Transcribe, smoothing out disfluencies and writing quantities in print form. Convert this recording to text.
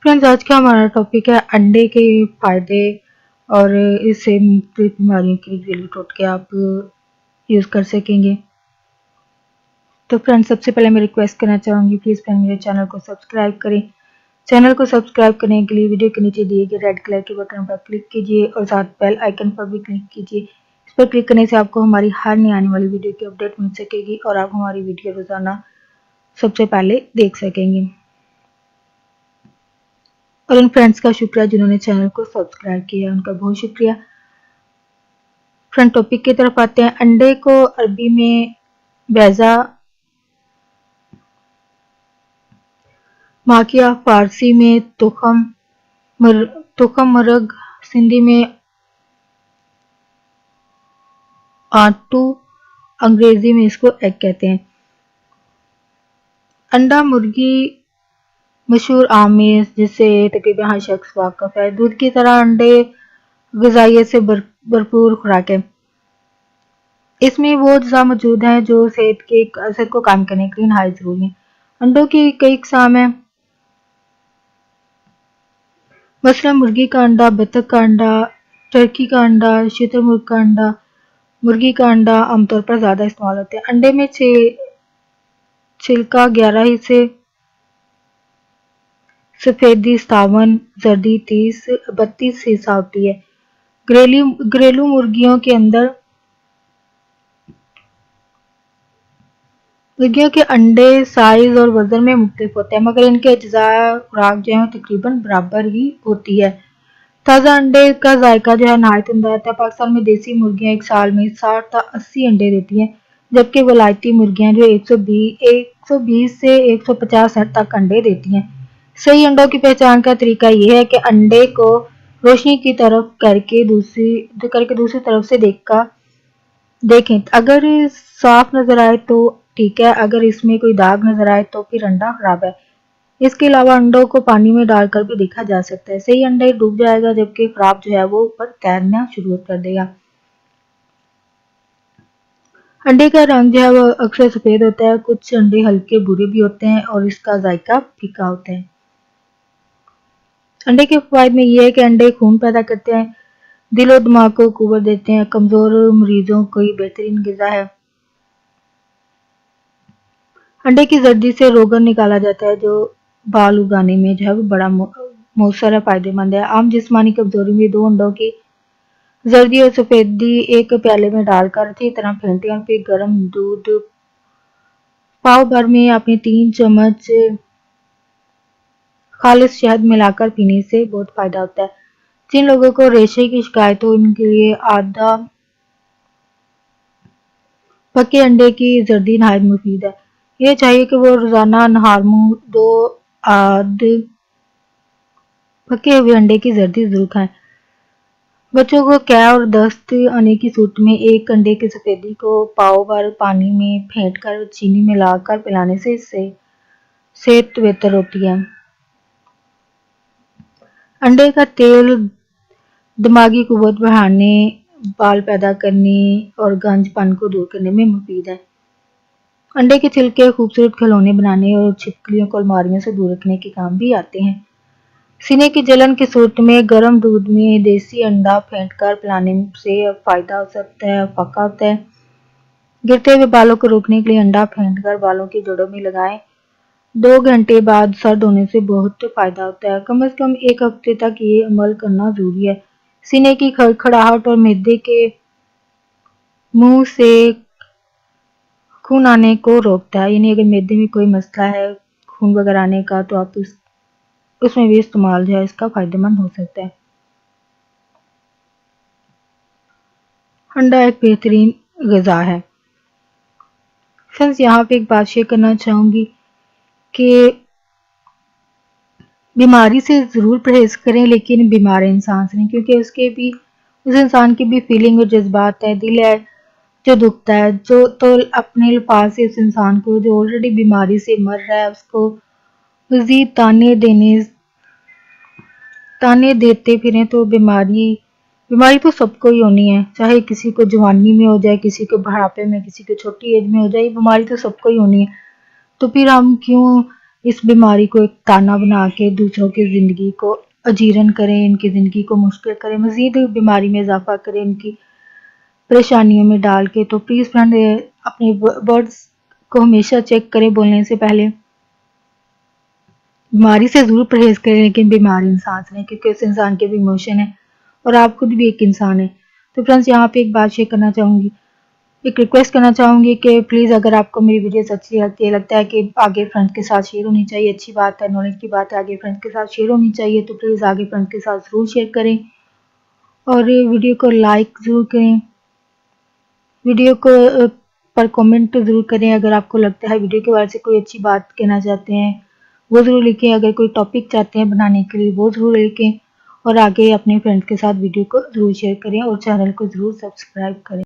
Friends, आज का हमारा टॉपिक है अंडे के फायदे और इससे मुख्तलिफ बीमारियों के घरेलू टोटके आप यूज़ कर सकेंगे। तो फ्रेंड्स, सबसे पहले मैं रिक्वेस्ट करना चाहूँगी, प्लीज़ फ्रेंड मेरे चैनल को सब्सक्राइब करें। चैनल को सब्सक्राइब करने के लिए वीडियो के नीचे दिए गए रेड कलर के बटन पर क्लिक कीजिए और साथ बेल आइकन पर भी क्लिक कीजिए। इस पर क्लिक करने से आपको हमारी हर नई आने वाली वीडियो की अपडेट मिल सकेगी और आप हमारी वीडियो रोजाना सबसे पहले देख सकेंगे। और उन फ्रेंड्स का शुक्रिया जिन्होंने चैनल को सब्सक्राइब किया, उनका बहुत शुक्रिया। फ्रेंड, टॉपिक की तरफ आते हैं। अंडे को अरबी में बैजा, माकिया, फारसी में तुखम मरग, सिंधी में आटू, अंग्रेजी में इसको एग कहते हैं। अंडा मुर्गी मशहूर आमेज जिससे तकरीबन हर शख्स वाकिफ है। दूध की तरह अंडे ग़िज़ाइयत से भरपूर खुराक है। इसमें वो अज्जा मौजूद हैं जो सेहत के असर को कम करने के लिए नहायत ज़रूरी हैं। अंडों की कई इक़साम हैं, मसलन मुर्गी का अंडा, बतख का अंडा, टर्की का अंडा, शुतुरमुर्ग का अंडा, मुर्गी का अंडा आमतौर पर ज़्यादा इस्तेमाल होते हैं। अंडे में छिलका 11 हिस्से, सफ़ेदी 57, जर्दी 30, 32 हिस्सा होती है। घरेलू मुर्गियों के अंडे साइज और वजन में मुख्तलिफ होते हैं, मगर इनके अज्जा खुराक जो है तकरीबन बराबर ही होती है। ताज़ा अंडे का जायका जो है नहायत उम्दा होता है। पाकिस्तान में देसी मुर्गियां एक साल में 60 से 80 अंडे देती हैं, जबकि वलायती मुर्गियां जो 120 से 150 तक अंडे देती हैं। सही अंडों की पहचान का तरीका यह है कि अंडे को रोशनी की तरफ करके दूसरी तरफ से देखें। अगर साफ नजर आए तो ठीक है, अगर इसमें कोई दाग नजर आए तो फिर अंडा खराब है। इसके अलावा अंडों को पानी में डालकर भी देखा जा सकता है। सही अंडा डूब जाएगा, जबकि खराब जो है वो ऊपर तैरना शुरू कर देगा। अंडे का रंग जो है वो अक्सर सफेद होता है, कुछ अंडे हल्के भूरे भी होते हैं और इसका जायका फीका होता है। अंडे के फायदे में यह है कि अंडे खून पैदा करते हैं, दिल और दिमाग को कुव्वत देते हैं, कमजोर मरीजों को बेहतरीन ग़िज़ा है। अंडे की जर्दी से रोगन निकाला जाता है जो बाल उगाने में जो है वो बड़ा मौसर है, फायदेमंद है। आम जिस्मानी कमजोरी में 2 अंडों की जर्दी और सफेदी एक प्याले में डालकर अच्छी तरह फेंटें और फिर गर्म दूध पाव भर में अपने 3 चम्मच खालिस शहद मिलाकर पीने से बहुत फायदा होता है। जिन लोगों को रेशे की शिकायत हो, उनके लिए आधा पके अंडे की जर्दी नहायत मुफीद है। ये चाहिए कि वो रोजाना नहार मुंह 2 आध पके हुए अंडे की जर्दी जरूर खाएं। बच्चों को कै और दस्त आने की सूरत में एक अंडे की सफेदी को पाव भर पानी में फेंटकर चीनी मिलाकर पिलाने से इससे सेहत बेहतर होती है। अंडे का तेल दिमागी कुव्वत बढ़ाने, बाल पैदा करने और गंजपन को दूर करने में मुफीद है। अंडे के छिलके खूबसूरत खिलौने बनाने और छिपकलियों को अलमारियों से दूर रखने के काम भी आते हैं। सीने की जलन की सूरत में गर्म दूध में देसी अंडा फेंटकर पिलाने से फायदा हो सकता है, फाका होता है। गिरते हुए बालों को रोकने के लिए अंडा फेंटकर बालों की जड़ों में लगाएं। 2 घंटे बाद सर धोने से बहुत फायदा होता है। कम से कम 1 हफ्ते तक ये अमल करना जरूरी है। सीने की खड़खड़ाहट और मैदे के मुंह से खून आने को रोकता है, यानी अगर मैदे में कोई मसला है खून वगैरह आने का तो आप उसमें भी इस्तेमाल जो है इसका फायदेमंद हो सकता है। अंडा एक बेहतरीन ग़िज़ा है। फ्रेंड्स, यहाँ पे एक बात शेयर करना चाहूँगी कि बीमारी से ज़रूर परहेज करें, लेकिन बीमार इंसान से नहीं, क्योंकि उस इंसान की भी फीलिंग और जज्बात है, दिल है जो दुखता है। जो तो अपने अल्फाज से उस इंसान को जो ऑलरेडी बीमारी से मर रहा है उसको मज़ीद ताने देते फिरें तो बीमारी तो सबको ही होनी है, चाहे किसी को जवानी में हो जाए, किसी को बुढ़ापे में, किसी को छोटी एज में हो जाए, बीमारी तो सबको ही होनी है। तो फिर हम क्यों اس بیماری کو ایک تانا بنا کے دوسروں کی زندگی کو اجیرن کریں، ان کی زندگی کو مشکل کریں، مزید بیماری میں اضافہ کریں، ان کی پریشانیوں میں ڈال کے۔ تو پلیز فرینڈ اپنے ورڈز کو ہمیشہ چیک کریں بولنے سے پہلے۔ بیماری سے ضرور پرہیز کریں، لیکن بیمار انسان سے نہیں، کیونکہ اس انسان کے بھی ایموشن ہیں اور آپ خود بھی ایک انسان ہے۔ تو فرینڈز یہاں پہ ایک بات شیئر کرنا چاہوں گی، ایک ریکویسٹ کرنا چاہوں گی کہ پلیز اگر آپ کو میری ویڈیوز اچھی لگتی ہے، لگتا ہے کہ آگے فرینڈ کے ساتھ شیئر ہونی چاہیے، اچھی بات ہے، نالج کی بات ہے، آگے فرینڈ کے ساتھ شیئر ہونی چاہیے، تو پلیز آگے فرینڈ کے ساتھ ضرور شیئر کریں اور ویڈیو کو لائک ضرور کریں، ویڈیو کو پر کومنٹ ضرور کریں۔ اگر آپ کو لگتا ہے ویڈیو کے بارے سے کوئی اچھی بات کہنا چاہتے ہیں وہ ضرور لکھیں، اگر کوئی ٹاپک چاہتے ہیں بنانے کے لیے وہ ضرور لکھیں، اور آگے اپنے فرینڈ کے ساتھ ویڈیو کو ضرور شیئر کریں اور چینل کو ضرور سبسکرائب کریں۔